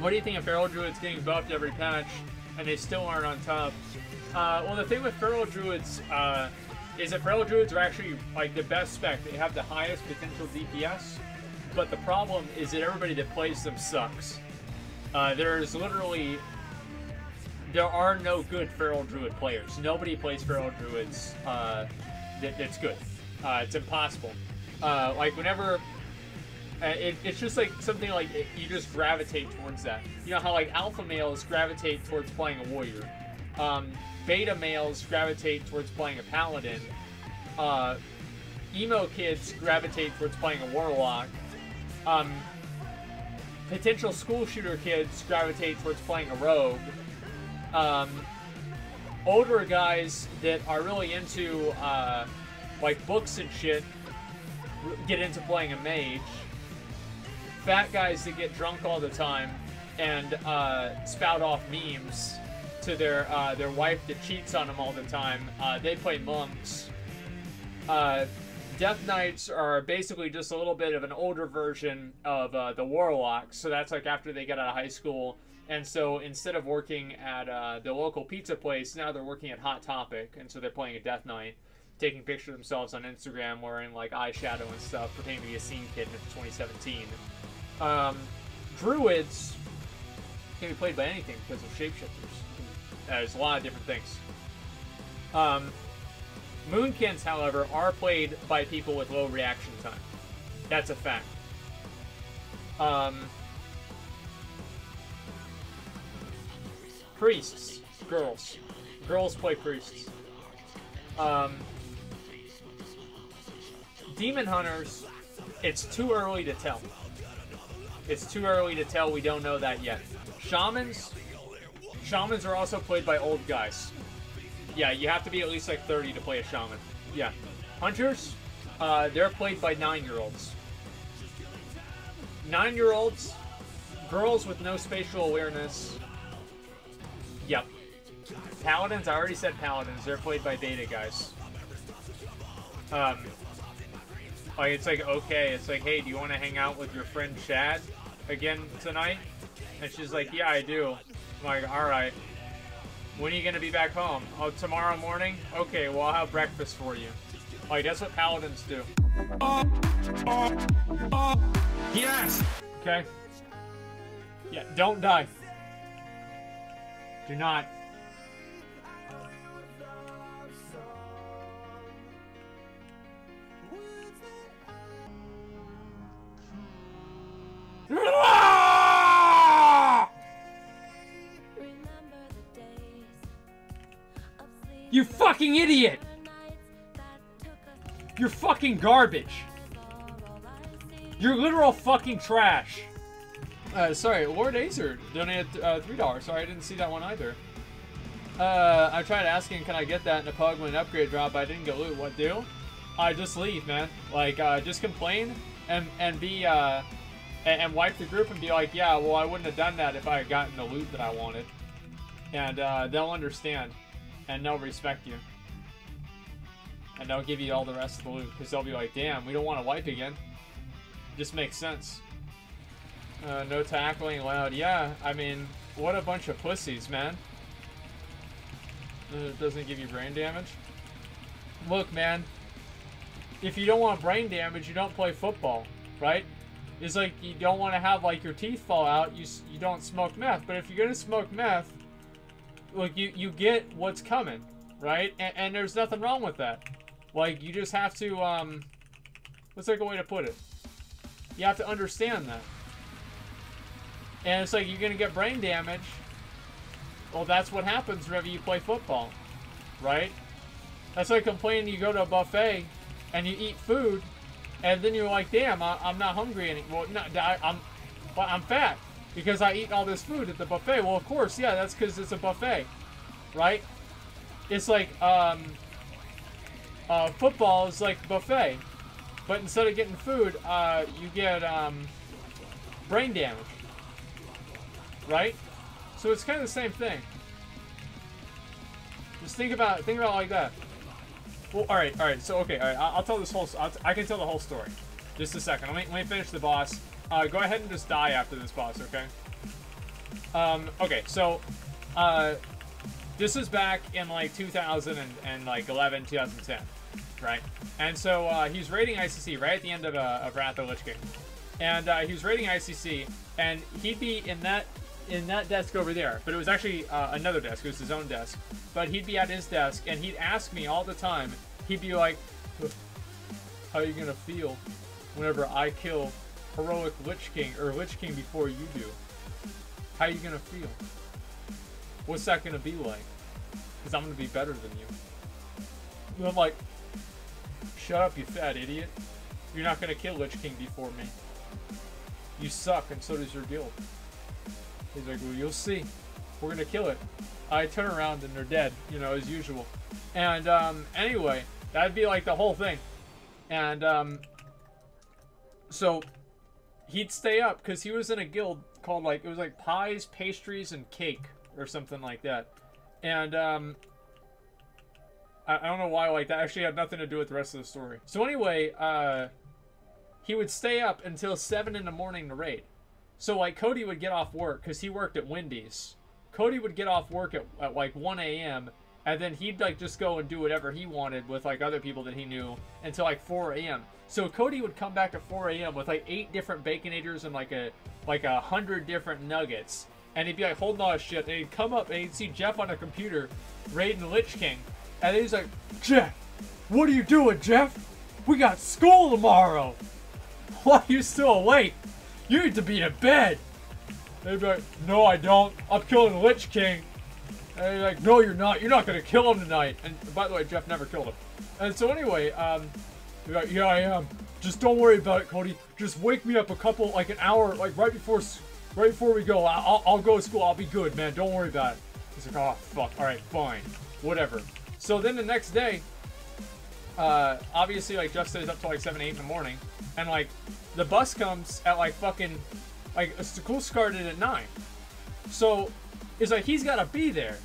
What do you think of Feral Druids getting buffed every patch, and they still aren't on top? Well, the thing with Feral Druids is that Feral Druids are actually like the best spec. They have the highest potential DPS, but the problem is that everybody that plays them sucks. There are no good Feral Druid players. Nobody plays Feral Druids that's good. It's impossible. Like whenever. It's just like something like you just gravitate towards that. You know how like alpha males gravitate towards playing a warrior, beta males gravitate towards playing a paladin, emo kids gravitate towards playing a warlock, potential school shooter kids gravitate towards playing a rogue, older guys that are really into like books and shit get into playing a mage. Fat guys that get drunk all the time and spout off memes to their wife that cheats on them all the time, they play monks. Death Knights are basically just a little bit of an older version of the warlocks, so that's like after they get out of high school, and so instead of working at the local pizza place, now they're working at Hot Topic, and so they're playing a Death Knight, taking pictures of themselves on Instagram wearing like eyeshadow and stuff, pretending to be a scene kid in 2017. Druids can be played by anything because of shapeshifters. There's a lot of different things. Moonkins, however, are played by people with low reaction time. That's a fact. Priests. Girls. Girls play priests. Demon Hunters, it's too early to tell. It's too early to tell. We don't know that yet. Shamans are also played by old guys. Yeah, you have to be at least like 30 to play a shaman. Yeah. Hunters, they're played by 9-year-olds. 9-year-olds, girls with no spatial awareness. Yep. Paladins, I already said paladins. They're played by beta guys. Like, it's like, okay, it's like, hey, do you want to hang out with your friend Chad again tonight? And she's like, yeah, I do. I'm like, alright. When are you going to be back home? Oh, tomorrow morning? Okay, well, I'll have breakfast for you. Like, that's what paladins do. Yes! Okay? Yeah, don't die. Do not. You fucking idiot! You're fucking garbage. You're literal fucking trash. Sorry, Lord Acer donated $3. Sorry, I didn't see that one either. I tried asking, can I get that in a pug when an upgrade drop, but I didn't get loot. What do? Just leave, man. Like, just complain and be, and wipe the group and be like, yeah, well, I wouldn't have done that if I had gotten the loot that I wanted. And, they'll understand. And they'll respect you. And they'll give you all the rest of the loot. Because they'll be like, damn, we don't want to wipe again. Just makes sense. No tackling allowed. Yeah, I mean, what a bunch of pussies, man. It doesn't give you brain damage. Look, man. If you don't want brain damage, you don't play football, right? It's like you don't want to have, like, your teeth fall out. You don't smoke meth. But if you're going to smoke meth, look, you get what's coming, right? And there's nothing wrong with that. Like, you just have to, what's like a way to put it? You have to understand that. And it's like, you're going to get brain damage. Well, that's what happens whenever you play football, right? That's like complaining you go to a buffet and you eat food, and then you're like, damn, I'm not hungry anymore. Well, no, I'm fat because I eat all this food at the buffet. Well, of course, yeah, that's because it's a buffet, right? It's like, football is like buffet, but instead of getting food, you get, brain damage, right? So it's kind of the same thing. Just think about it like that. Well, all right. So okay, all right. I'll tell this whole. I can tell the whole story. Just a second. Let me finish the boss. Go ahead and just die after this boss, okay? Okay, so, this is back in like 2011, 2010, right? And so he's raiding ICC right at the end of Wrath of Lich King, and he was raiding ICC, and he'd be in that desk over there, but it was actually another desk. It was his own desk, but he'd be at his desk, and he'd ask me all the time. He'd be like, "How are you gonna feel whenever I kill heroic Lich King or Lich King before you do? How are you gonna feel? What's that gonna be like? Because I'm gonna be better than you." And I'm like, "Shut up, you fat idiot. You're not gonna kill Lich King before me. You suck, and so does your guild." He's like, "Well, you'll see. We're gonna kill it." I turn around and they're dead, you know, as usual. And anyway, that'd be like the whole thing. And so he'd stay up because he was in a guild called, like, it was like Pies, Pastries, and Cake or something like that. And I don't know why, like, that actually had nothing to do with the rest of the story. So anyway, he would stay up until 7 in the morning to raid. So, like, Cody would get off work because he worked at Wendy's. Cody would get off work at like 1 a.m. and then he'd like just go and do whatever he wanted with like other people that he knew until like 4 a.m. So Cody would come back at 4 a.m. with like 8 different Baconators and like 100 different nuggets, and he'd be like holding all his shit, and he'd come up and he'd see Jeff on a computer raiding the Lich King, and he's like, "Jeff, what are you doing, Jeff? We got school tomorrow. Why are you still awake? You need to be in bed." They'd be like, "No, I don't. I'm killing the Lich King." And he's like, "No, you're not. You're not going to kill him tonight." And by the way, Jeff never killed him. And so anyway, he'd be like, "Yeah, I am. Just don't worry about it, Cody. Just wake me up like an hour, like right before we go. I'll go to school. I'll be good, man. Don't worry about it." He's like, "Oh, fuck. All right, fine. Whatever." So then the next day, obviously, like, Jeff stays up till like 7, 8 in the morning. And, like, the bus comes at, like, fucking... Like, school started at 9. So, it's like, he's got to be there.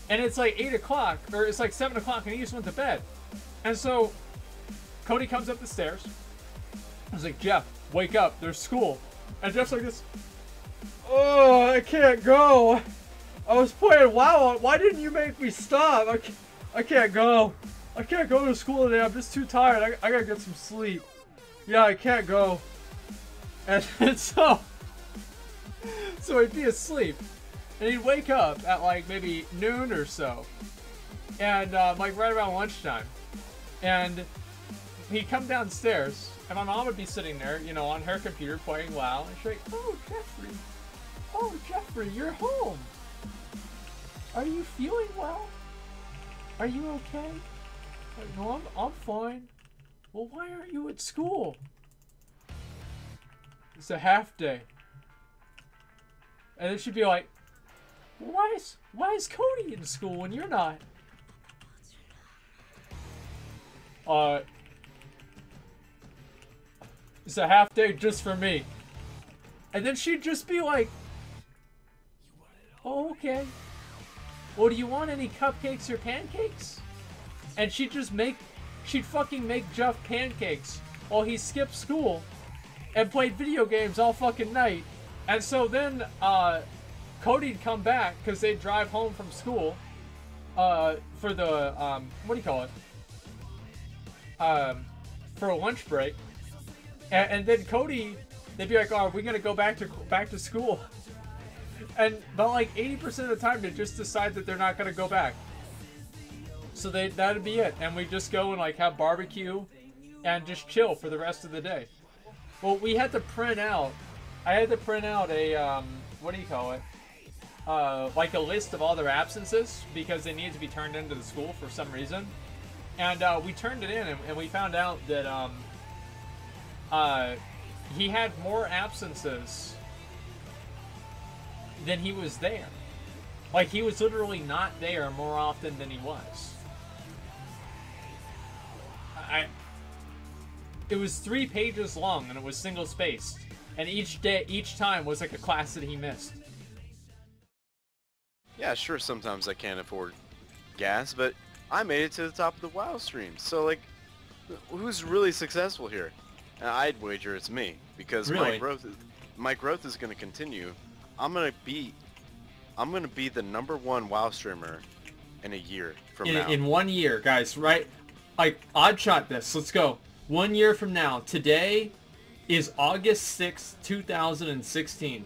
And it's like 8 o'clock, or it's like 7 o'clock, and he just went to bed. And so, Cody comes up the stairs. I was like, "Jeff, wake up. There's school." And Jeff's like this. "Oh, I can't go. I was playing WoW. Why didn't you make me stop? I can't go. I can't go to school today. I'm just too tired. I gotta get some sleep. Yeah, I can't go." And so he'd be asleep, and he'd wake up at like maybe noon or so, and like right around lunchtime, and he'd come downstairs, and my mom would be sitting there, you know, on her computer playing WoW, and she's like, "Oh, Jeffrey, you're home. Are you feeling well? Are you okay?" Like, "No, I'm fine." "Well, why aren't you at school?" "It's a half day." And then she'd be like, why is Cody in school when you're not?" "It's a half day just for me." And then she'd just be like, "Oh, okay. Well, do you want any cupcakes or pancakes?" And she'd fucking make Jeff pancakes while he skipped school and played video games all fucking night. And so then Cody'd come back because they'd drive home from school for the what do you call it, for a lunch break, and then Cody, they'd be like, "Oh, are we gonna go back to school?" And about like 80% of the time they just decide that they're not gonna go back. So that'd be it, and we just go and like have barbecue and just chill for the rest of the day. Well, I had to print out a, what do you call it? Like a list of all their absences because they needed to be turned into the school for some reason. And we turned it in, and we found out that he had more absences than he was there. Like, he was literally not there more often than he was. It was 3 pages long, and it was single-spaced. And each time was like a class that he missed. Yeah, sure, sometimes I can't afford gas, but I made it to the top of the WoW stream. So, like, who's really successful here? I'd wager it's me, because really? my growth is going to continue. I'm going to beat I'm gonna be the #1 WoW streamer in a year from now. In 1 year, guys, right? Like, odd shot this. Let's go. 1 year from now. Today is August 6th, 2016.